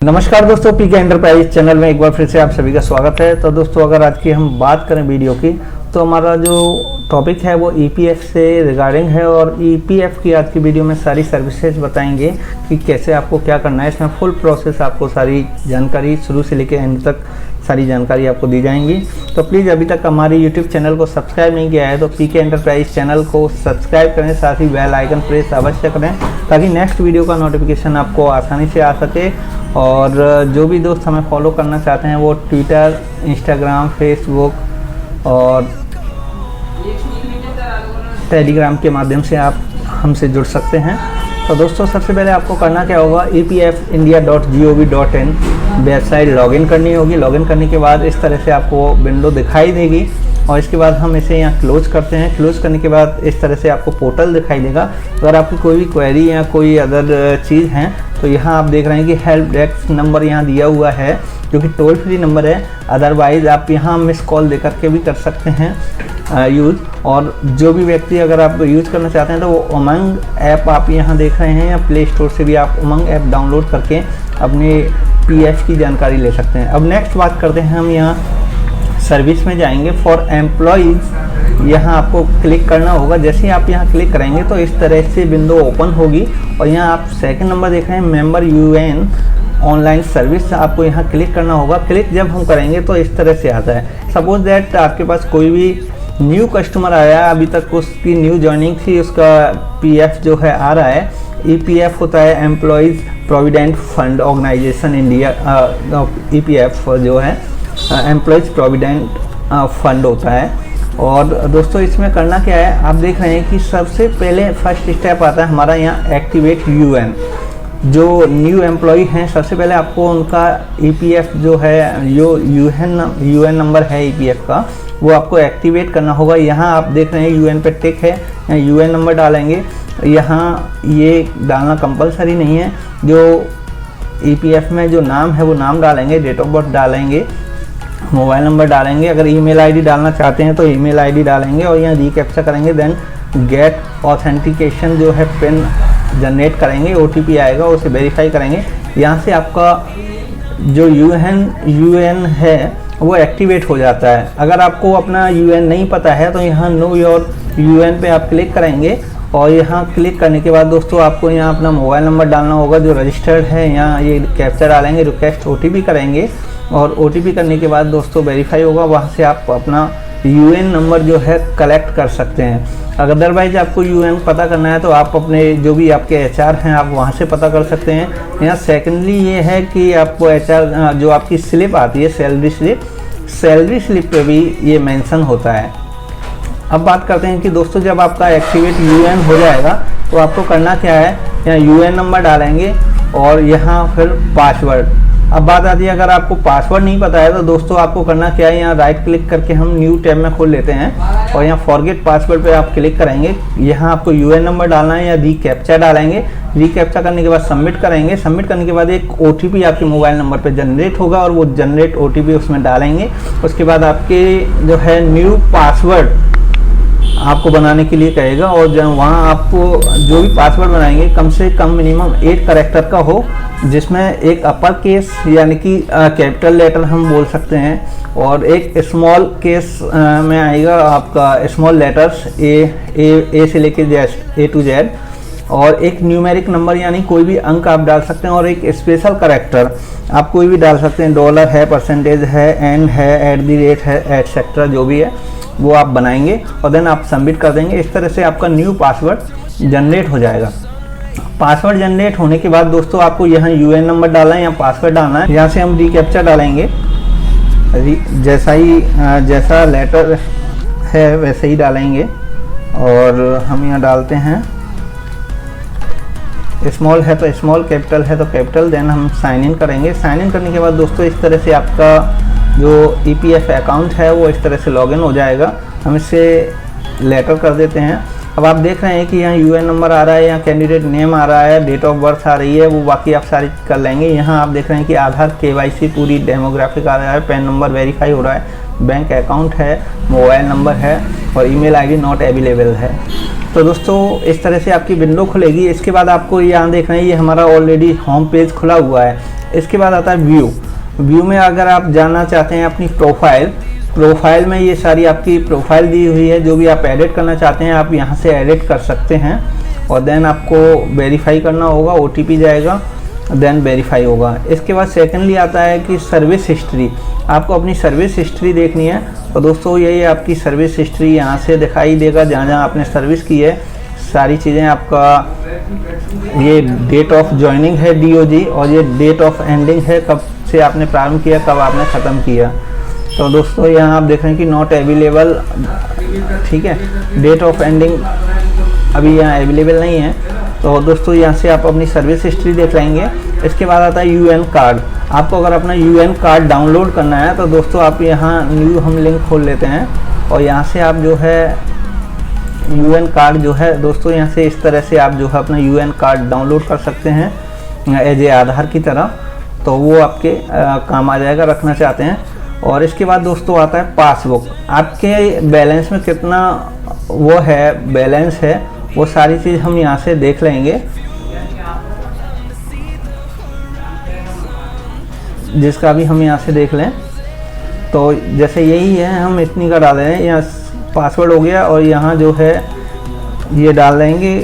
नमस्कार दोस्तों, पीके enterprise channel में एक बार फिर से आप सभी का स्वागत है। तो दोस्तों, अगर आज की हम बात करें वीडियो की, तो हमारा जो टॉपिक है वो ईपीएफ से रिगार्डिंग है। और ईपीएफ की आज की वीडियो में सारी सर्विसेज बताएंगे कि कैसे आपको क्या करना है। इसमें फुल प्रोसेस आपको सारी जानकारी शुरू से लेकर एंड तक सारी जानकारी आपको दी जाएंगी। तो प्लीज़ अभी तक हमारे यूट्यूब चैनल को सब्सक्राइब नहीं किया है तो पीके एंटरप्राइज चैनल को सब्सक्राइब करें, साथ ही बेल आइकन प्रेस अवश्य करें ताकि नेक्स्ट वीडियो का नोटिफिकेशन आपको आसानी से आ सके। और जो भी दोस्त हमें फॉलो करना चाहते हैं वो ट्विटर, इंस्टाग्राम, फेसबुक और टेलीग्राम के माध्यम से आप हमसे जुड़ सकते हैं। तो दोस्तों, सबसे पहले आपको करना क्या होगा, epfindia.gov.in वेबसाइट लॉगिन करनी होगी। लॉगिन करने के बाद इस तरह से आपको विंडो दिखाई देगी और इसके बाद हम इसे यहाँ क्लोज करते हैं। क्लोज करने के बाद इस तरह से आपको पोर्टल दिखाई देगा। अगर आपकी कोई भी क्वेरी या कोई अदर चीज़ है तो यहाँ आप देख रहे हैं कि हेल्प डेस्क नंबर यहाँ दिया हुआ है जो कि टोल फ्री नंबर है। अदरवाइज़ आप यहाँ मिस कॉल दे करके भी कर सकते हैं यूज़। और जो भी व्यक्ति अगर आप यूज़ करना चाहते हैं तो वो उमंग ऐप आप यहाँ देख रहे हैं, या प्ले स्टोर से भी आप उमंग ऐप डाउनलोड करके अपने पीएफ की जानकारी ले सकते हैं। अब नेक्स्ट बात करते हैं हम, यहाँ सर्विस में जाएंगे। फॉर एम्प्लॉयज़ यहाँ आपको क्लिक करना होगा। जैसे ही आप यहाँ क्लिक करेंगे तो इस तरह से विंडो ओपन होगी और यहाँ आप सेकंड नंबर देख रहे हैं, मेंबर यूएन ऑनलाइन सर्विस, आपको यहाँ क्लिक करना होगा। क्लिक जब हम करेंगे तो इस तरह से आता है। सपोज दैट आपके पास कोई भी न्यू कस्टमर आया, अभी तक उसकी न्यू ज्वाइनिंग थी, उसका पीएफ जो है आ रहा है। ईपीएफ होता है employees provident fund organisation India. EPF जो है एम्प्लॉयज़ प्रोविडेंट फंड होता है। और दोस्तों, इसमें करना क्या है, आप देख रहे हैं कि सबसे पहले फर्स्ट स्टेप आता है हमारा यहाँ एक्टिवेट यूएन। जो न्यू एम्प्लॉय हैं, सबसे पहले आपको उनका ईपीएफ जो है, जो यूएन नंबर है ईपीएफ का, वो आपको एक्टिवेट करना होगा। यहाँ आप देख रहे हैं यूएन पे टिक है, यहाँ यूएन नंबर डालेंगे। यहाँ ये डालना कंपलसरी नहीं है। जो ईपीएफ में जो नाम है वो नाम डालेंगे, डेट ऑफ बर्थ डालेंगे, मोबाइल नंबर डालेंगे। अगर ईमेल आईडी डालना चाहते हैं तो ईमेल आईडी डालेंगे और यहाँ रीकैप्चा करेंगे। देन गेट ऑथेंटिकेशन जो है पिन जनरेट करेंगे, ओटीपी आएगा, उसे वेरीफाई करेंगे। यहाँ से आपका जो यूएन है वो एक्टिवेट हो जाता है। अगर आपको अपना यूएन नहीं पता है तो यहाँ नो योर यूएन पे आप क्लिक करेंगे और यहाँ क्लिक करने के बाद दोस्तों आपको यहाँ अपना मोबाइल नंबर डालना होगा जो रजिस्टर्ड है। यहाँ ये कैप्चा डालेंगे, रिक्वेस्ट ओटीपी करेंगे और ओटीपी करने के बाद दोस्तों वेरीफाई होगा। वहाँ से आप अपना यूएन नंबर जो है कलेक्ट कर सकते हैं। अदरवाइज आपको यूएन पता करना है तो आप अपने जो भी आपके एचआर हैं आप वहाँ से पता कर सकते हैं। यहाँ सेकेंडली ये है कि आपको एचआर जो आपकी स्लिप आती है, सैलरी स्लिप पे भी ये मेंशन होता है। अब बात करते हैं कि दोस्तों, जब आपका एक्टिवेट यूएन हो जाएगा तो आपको करना क्या है, यहाँ यूएन नंबर डालेंगे और यहाँ फिर पासवर्ड। अब बात आती है, अगर आपको पासवर्ड नहीं पता है तो दोस्तों आपको करना क्या है, यहाँ राइट क्लिक करके हम न्यू टैब में खोल लेते हैं और यहाँ फॉरगेट पासवर्ड पे आप क्लिक करेंगे। यहाँ आपको यूएन नंबर डालना है या रीकैप्चा डालेंगे। रीकैप्चा करने के बाद सबमिट करेंगे। सबमिट करने के बाद एक ओटीपी आपके मोबाइल नंबर पे जनरेट होगा और वो जनरेट ओटीपी उसमें डालेंगे। उसके बाद आपके जो है न्यू पासवर्ड आपको बनाने के लिए कहेगा और जब वहाँ आपको जो भी पासवर्ड बनाएंगे कम से कम मिनिमम 8 कैरेक्टर का हो, जिसमें एक अपर केस यानी कि कैपिटल लेटर हम बोल सकते हैं और एक स्मॉल केस में आएगा आपका स्मॉल लेटर्स ए से लेके ए टू जेड, और एक न्यूमेरिक नंबर यानी कोई भी अंक आप डाल सकते हैं और एक स्पेशल कैरेक्टर आप कोई भी डाल सकते हैं। डॉलर है, परसेंटेज है, एंड है, @ है, एटसेट्रा जो भी है वो आप बनाएंगे और देन आप सबमिट कर देंगे। इस तरह से आपका न्यू पासवर्ड जनरेट हो जाएगा। पासवर्ड जनरेट होने के बाद दोस्तों आपको यहाँ यूएन नंबर डालना है या पासवर्ड डालना है। यहाँ से हम रीकैप्चा डालेंगे, जैसा लेटर है वैसे ही डालेंगे और हम यहाँ डालते हैं स्मॉल है तो स्मॉल, कैपिटल है तो कैपिटल। देन हम साइन इन करेंगे। साइन इन करने के बाद दोस्तों इस तरह से आपका जो ईपीएफ अकाउंट है वो इस तरह से लॉगिन हो जाएगा। हम इसे लेटर कर देते हैं। अब आप देख रहे हैं कि यहाँ यूएन नंबर आ रहा है, यहाँ कैंडिडेट नेम आ रहा है, डेट ऑफ बर्थ आ रही है, वो बाकी आप सारी कर लेंगे। यहाँ आप देख रहे हैं कि आधार केवाईसी पूरी डेमोग्राफिक आ रहा है, पैन नंबर वेरीफाई हो रहा है, बैंक अकाउंट है, मोबाइल नंबर है और ईमेल आईडी नॉट अवेलेबल है। तो दोस्तों इस तरह से आपकी विंडो खुलेगी। इसके बाद आपको यहाँ देख रहे हैं ये हमारा ऑलरेडी होम पेज खुला हुआ है। इसके बाद आता है व्यू। व्यू में अगर आप जानना चाहते हैं अपनी प्रोफाइल में ये सारी आपकी प्रोफाइल दी हुई है, जो भी आप एडिट करना चाहते हैं आप यहाँ से एडिट कर सकते हैं। और देन आपको वेरीफाई करना होगा, OTP जाएगा, देन वेरीफाई होगा। इसके बाद सेकेंडली आता है कि सर्विस हिस्ट्री। आपको अपनी सर्विस हिस्ट्री देखनी है, तो दोस्तों यही आपकी सर्विस हिस्ट्री यहाँ से दिखाई देगा, जहाँ जहाँ आपने सर्विस की है सारी चीज़ें। आपका ये डेट ऑफ ज्वाइनिंग है DOG, और ये डेट ऑफ एंडिंग है, कब से आपने प्रारंभ किया, कब आपने ख़त्म किया। तो दोस्तों यहाँ आप देख रहे हैं कि नॉट अवेलेबल, ठीक है, डेट ऑफ एंडिंग अभी यहाँ अवेलेबल नहीं है। तो दोस्तों यहाँ से आप अपनी सर्विस हिस्ट्री देख लेंगे। इसके बाद आता है UN कार्ड। आपको अगर अपना UN कार्ड डाउनलोड करना है तो दोस्तों आप यहाँ न्यू हम लिंक खोल लेते हैं, और यहाँ से आप जो है UN कार्ड जो है दोस्तों, यहाँ से इस तरह से आप जो है अपना UN कार्ड डाउनलोड कर सकते हैं एज ए आधार की तरह। तो वो आपके काम आ जाएगा, रखना चाहते हैं। और इसके बाद दोस्तों आता है पासबुक। आपके बैलेंस में कितना वो है, बैलेंस है, वो सारी चीज़ हम यहाँ से देख लेंगे, जिसका भी हम यहाँ से देख लें। तो जैसे यही है, हम इतनी का डाल रहे हैं, यहाँ पासवर्ड हो गया, और यहाँ जो है ये डाल देंगे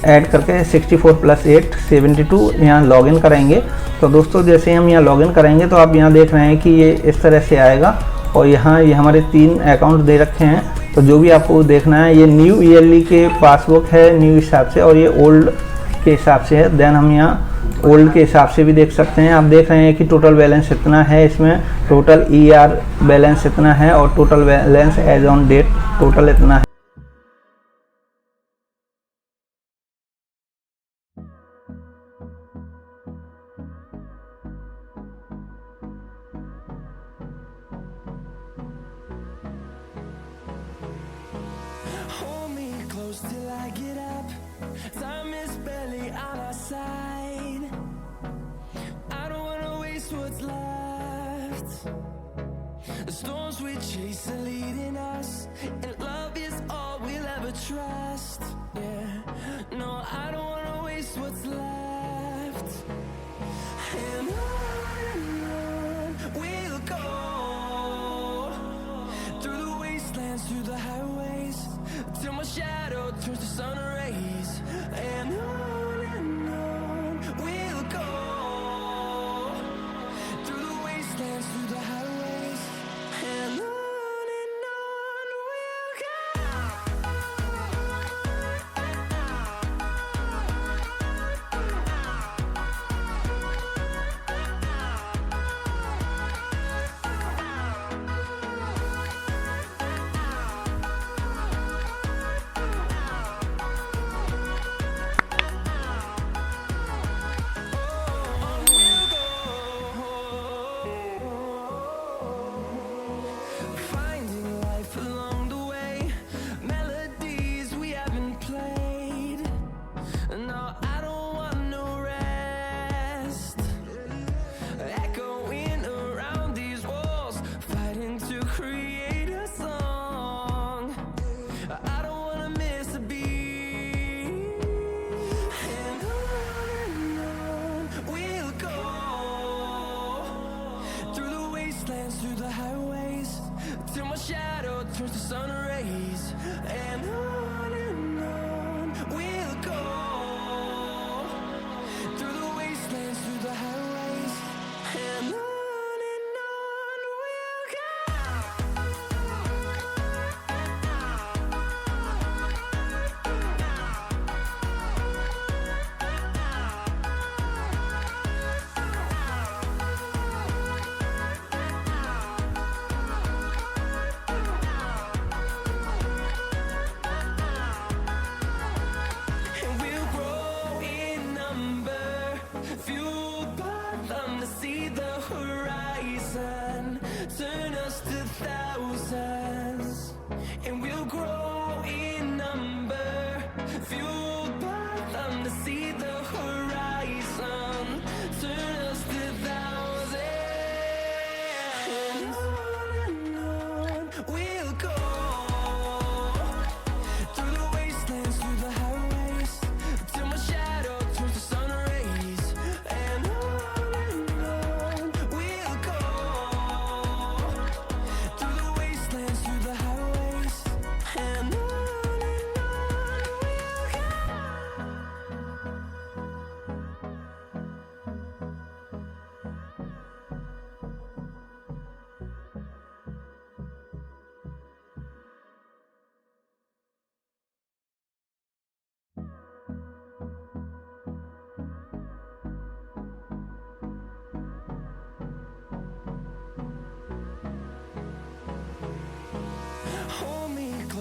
ऐड करके 64 + 8 72, यहाँ लॉगिन करेंगे। तो दोस्तों जैसे हम यहाँ लॉगिन करेंगे तो आप यहाँ देख रहे हैं कि ये इस तरह से आएगा, और यहाँ ये हमारे 3 अकाउंट दे रखे हैं। तो जो भी आपको देखना है, ये न्यू ईयरली के पासबुक है न्यू हिसाब से, और ये ओल्ड के हिसाब से है। देन हम यहाँ ओल्ड के हिसाब से भी देख सकते हैं। आप देख रहे हैं कि टोटल बैलेंस इतना है, इसमें टोटल ER बैलेंस इतना है, और total balance as on date total इतना है। Hold me close till I get up. Time is barely on our side. I don't wanna waste what's left. The storms we chase are leading us, and love is all we'll ever trust. Yeah, no, I don't wanna waste what's left. And on we'll go, through the wastelands, through the highways, till my shadow turns to sun rays. And on we'll go, through the wastelands, through the highways. And on we'll go.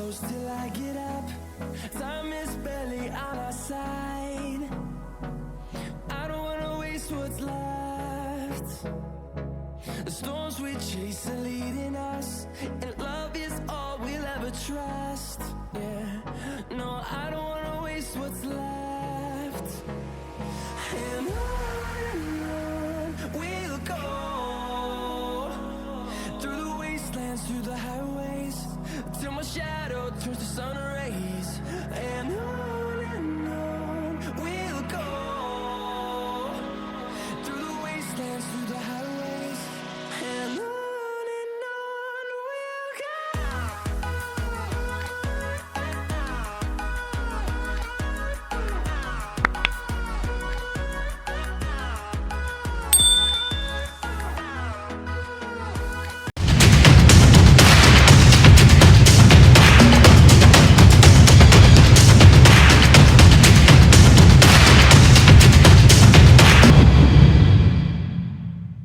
close till I get up. Time is barely on our side. I don't wanna waste what's left. The storms we chase are leading us, and love is all we'll ever trust. Yeah, no, I don't wanna waste what's left. And on we'll go, through the wastelands, through the highways, till my shadow turns to sun rays. And on